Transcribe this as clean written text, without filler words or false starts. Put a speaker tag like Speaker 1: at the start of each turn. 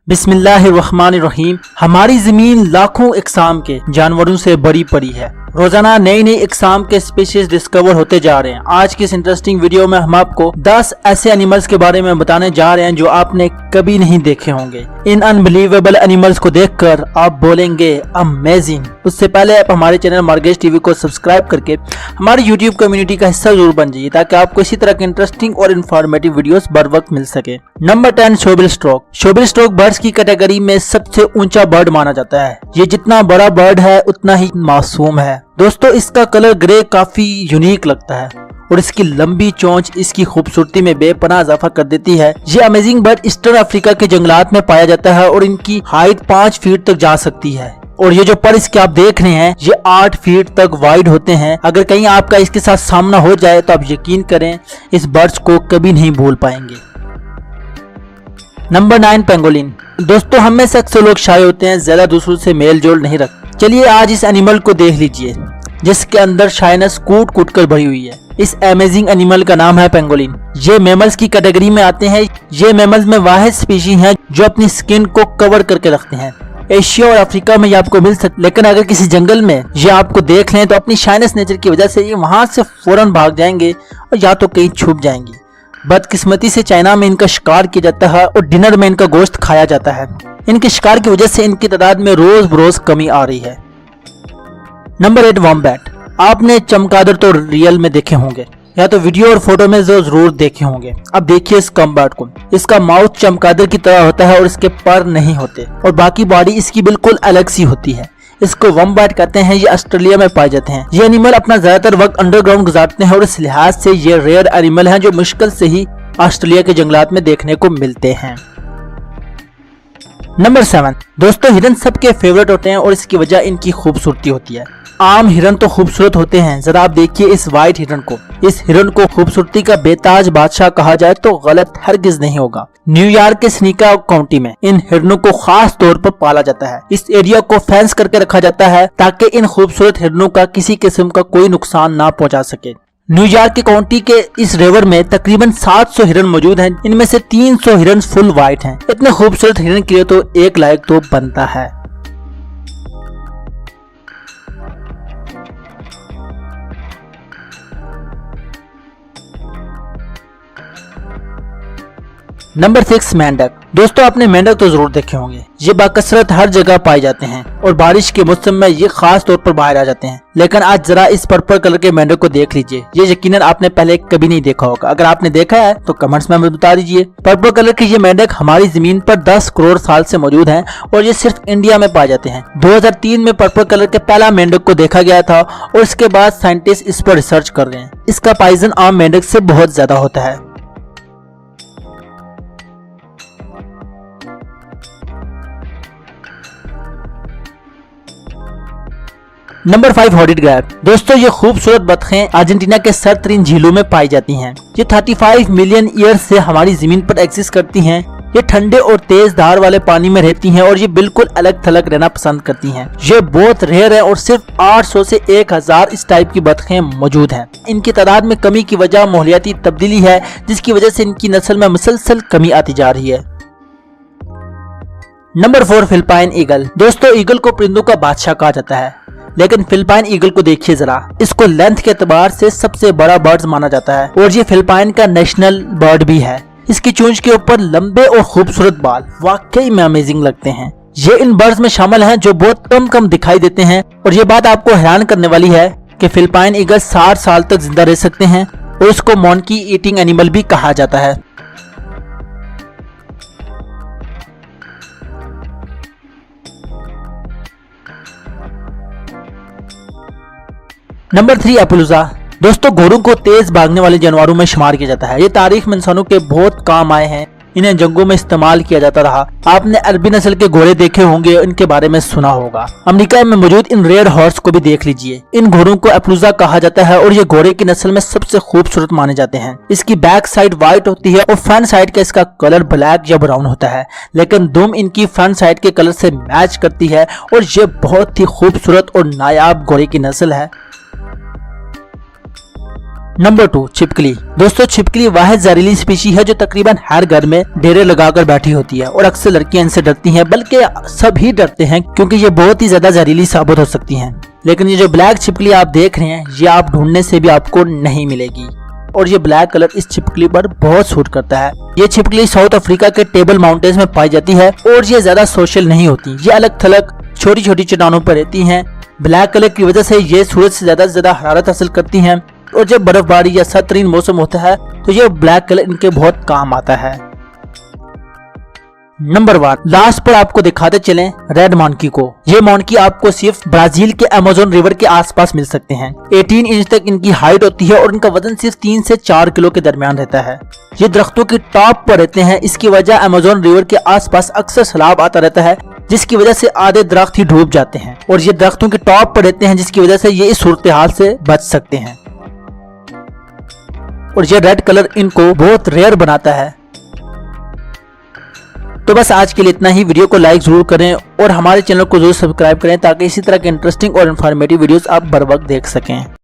Speaker 1: बिस्मिल्लाहिर्रहमानिर्रहीम। हमारी जमीन लाखों इकसाम के जानवरों से भरी पड़ी है। रोजाना नई नई इकसाम के स्पीशीज डिस्कवर होते जा रहे हैं। आज की इस इंटरेस्टिंग वीडियो में हम आपको 10 ऐसे एनिमल्स के बारे में बताने जा रहे हैं जो आपने कभी नहीं देखे होंगे। इन अनबिलीवेबल एनिमल्स को देखकर आप बोलेंगे अमेजिंग। उससे पहले आप हमारे चैनल मार्गेज टीवी को सब्सक्राइब करके हमारी यूट्यूब कम्युनिटी का हिस्सा जरूर बन जाइए ताकि आपको इसी तरह के इंटरेस्टिंग और इन्फॉर्मेटिव वीडियोस बर वक्त मिल सके। Number 10, shoebill stork. Shoebill stork birds की कैटेगरी में सबसे ऊंचा बर्ड माना जाता है। ये जितना बड़ा बर्ड है उतना ही मासूम है। दोस्तों, इसका कलर ग्रे काफी यूनिक लगता है और इसकी लंबी चोंच इसकी खूबसूरती में बेपनाह इजाफा कर देती है। ये अमेजिंग बर्ड ईस्टर्न अफ्रीका के जंगलात में पाया जाता है और इनकी हाइट 5 फीट तक जा सकती है। और ये जो पर इसके आप देख रहे हैं ये 8 फीट तक वाइड होते हैं। अगर कहीं आपका इसके साथ सामना हो जाए तो आप यकीन करें इस बर्ड्स को कभी नहीं भूल पाएंगे। Number 9, pangolin. दोस्तों, हम में से अक्सर लोग शाय होते हैं, ज्यादा दूसरों से मेल जोल नहीं रखते। चलिए आज इस एनिमल को देख लीजिए जिसके अंदर शाइनेस कूट कूट कर भरी हुई है। इस अमेजिंग एनिमल का नाम है पेंगोलिन। ये मैमल्स की कैटेगरी में आते हैं। ये मैमल्स में वाहिद स्पीशीज हैं जो अपनी स्किन को कवर करके रखते हैं। एशिया और अफ्रीका में ये आपको मिल सकते, लेकिन अगर किसी जंगल में ये आपको देख लें तो अपनी शाइनेस नेचर की वजह से ये वहां से फौरन भाग जाएंगे और या तो कहीं छुप जाएंगे। बदकिस्मती से चाइना में इनका शिकार किया जाता है और डिनर में इनका गोश्त खाया जाता है। इनके शिकार की वजह से इनकी तादाद में रोज बरोज कमी आ रही है। Number 8, wombat. आपने चमगादड़ तो रियल में देखे होंगे या तो वीडियो और फोटो में जरूर देखे होंगे। अब देखिए इस वॉम्बैट को। इसका माउथ चमगादड़ की तरह होता है और इसके पर नहीं होते और बाकी बॉडी इसकी बिल्कुल अलग सी होती है। इसको वॉम्बैट कहते हैं। ये ऑस्ट्रेलिया में पाए जाते हैं। ये एनिमल अपना ज्यादातर वक्त अंडरग्राउंड गुजारते हैं और इस लिहाज से ये रेयर एनिमल हैं जो मुश्किल से ही ऑस्ट्रेलिया के जंगलात में देखने को मिलते हैं। नंबर 7, दोस्तों, हिरन सबके फेवरेट होते हैं और इसकी वजह इनकी खूबसूरती होती है। आम हिरन तो खूबसूरत होते हैं, जरा आप देखिए इस व्हाइट हिरन को। इस हिरन को खूबसूरती का बेताज बादशाह कहा जाए तो गलत हरगिज नहीं होगा। न्यूयॉर्क के स्नीका काउंटी में इन हिरनों को खास तौर पर पाला जाता है। इस एरिया को फेंस करके रखा जाता है ताकि इन खूबसूरत हिरनों का किसी किस्म का कोई नुकसान ना पहुंचा सके। न्यूयॉर्क के काउंटी के इस रिवर में तकरीबन 700 हिरन मौजूद हैं। इनमें से 300 हिरन फुल व्हाइट हैं। इतने खूबसूरत हिरन के लिए तो एक लायक तो बनता है। नंबर 6, मेंढक। दोस्तों, आपने मेंढक तो जरूर देखे होंगे। ये बाकसरत हर जगह पाए जाते हैं और बारिश के मौसम में ये खास तौर पर बाहर आ जाते हैं। लेकिन आज जरा इस पर्पल कलर के मेंढक को देख लीजिए। ये यकीनन आपने पहले कभी नहीं देखा होगा। अगर आपने देखा है तो कमेंट्स में हमें बता दीजिए। पर्पल कलर के ये मेंढक हमारी जमीन पर 10 करोड़ साल से मौजूद हैं और ये सिर्फ इंडिया में पाए जाते हैं। 2003 में पर्पल कलर के पहला मेंढक को देखा गया था और इसके बाद साइंटिस्ट इस पर रिसर्च कर रहे हैं। इसका पॉइजन आम मेंढक से बहुत ज्यादा होता है। Number 5, hoarded crab. दोस्तों, ये खूबसूरत बतखें अर्जेंटीना के सरतरीन झीलों में पाई जाती हैं। ये 35 मिलियन ईयर से हमारी जमीन पर एग्जिस्ट करती हैं। ये ठंडे और तेज धार वाले पानी में रहती हैं और ये बिल्कुल अलग थलग रहना पसंद करती हैं। ये बहुत रेयर है और सिर्फ 800 से 1000 इस टाइप की बतखें मौजूद हैं। इनकी तादाद में कमी की वजह माहौलियाती तब्दीली है जिसकी वजह से इनकी नस्ल में मुसलसल कमी आती जा रही है। Number 4, Philippine eagle. दोस्तों, ईगल को परिंदों का बादशाह कहा जाता है, लेकिन फिलिपाइन ईगल को देखिए जरा। इसको लेंथ के एतबार से सबसे बड़ा बर्ड माना जाता है और ये फिलिपाइन का नेशनल बर्ड भी है। इसकी चोंच के ऊपर लंबे और खूबसूरत बाल वाकई में अमेजिंग लगते हैं। ये इन बर्ड्स में शामिल हैं जो बहुत कम दिखाई देते हैं और ये बात आपको हैरान करने वाली है कि फिलिपाइन ईगल 60 साल तक जिंदा रह सकते हैं और इसको मॉन्की ईटिंग एनिमल भी कहा जाता है। नंबर 3, एपलूजा। दोस्तों, घोड़ों को तेज भागने वाले जानवरों में शुमार किया जाता है। ये तारीख में इंसानों के बहुत काम आए हैं। इन्हें जंगों में इस्तेमाल किया जाता रहा। आपने अरबी नस्ल के घोड़े देखे होंगे, इनके बारे में सुना होगा। अमेरिका में मौजूद इन रेयर हॉर्स को भी देख लीजिए। इन घोड़ों को एपलूजा कहा जाता है और ये घोड़े की नस्ल में सबसे खूबसूरत माने जाते हैं। इसकी बैक साइड व्हाइट होती है और फ्रंट साइड का इसका कलर ब्लैक या ब्राउन होता है, लेकिन दुम इनकी फ्रंट साइड के कलर से मैच करती है और ये बहुत ही खूबसूरत और नायाब घोड़े की नस्ल है। नंबर 2, छिपकली। दोस्तों छिपकली वाहिद जहरीली स्पीशी है जो तकरीबन हर घर में डेरे लगाकर बैठी होती है और अक्सर लड़कियां इनसे डरती हैं, बल्कि सभी डरते हैं क्योंकि ये बहुत ही ज्यादा जहरीली साबित हो सकती हैं। लेकिन ये जो ब्लैक छिपकली आप देख रहे हैं ये आप ढूंढने से भी आपको नहीं मिलेगी और ये ब्लैक कलर इस छिपकली पर बहुत सूट करता है। ये छिपकली साउथ अफ्रीका के टेबल माउंटेन्स में पाई जाती है और ये ज्यादा सोशल नहीं होती, ये अलग थलग छोटी छोटी चट्टानों पर रहती हैं। ब्लैक कलर की वजह से ये सूरज से ज्यादा हरारत हासिल करती हैं और जब बर्फबारी या सर्द तरीन मौसम होता है तो ये ब्लैक कलर इनके बहुत काम आता है। नंबर 1, लास्ट पर आपको दिखाते चलें रेड मॉन्की को। ये मॉन्की आपको सिर्फ ब्राजील के अमेज़न रिवर के आसपास मिल सकते हैं। 18 इंच तक इनकी हाइट होती है और इनका वजन सिर्फ 3 से 4 किलो के दरमियान रहता है। ये दरख्तों की टॉप पर रहते हैं। इसकी वजह अमेज़न रिवर के आसपास अक्सर सैलाब आता रहता है जिसकी वजह से आधे दरख्त ही डूब जाते हैं और ये दरख्तों के टॉप पर रहते हैं जिसकी वजह से ये इस सूरत हाल से बच सकते हैं और ये रेड कलर इनको बहुत रेयर बनाता है। तो बस आज के लिए इतना ही। वीडियो को लाइक जरूर करें और हमारे चैनल को जरूर सब्सक्राइब करें ताकि इसी तरह के इंटरेस्टिंग और इन्फॉर्मेटिव वीडियोस आप बर वक्त देख सकें।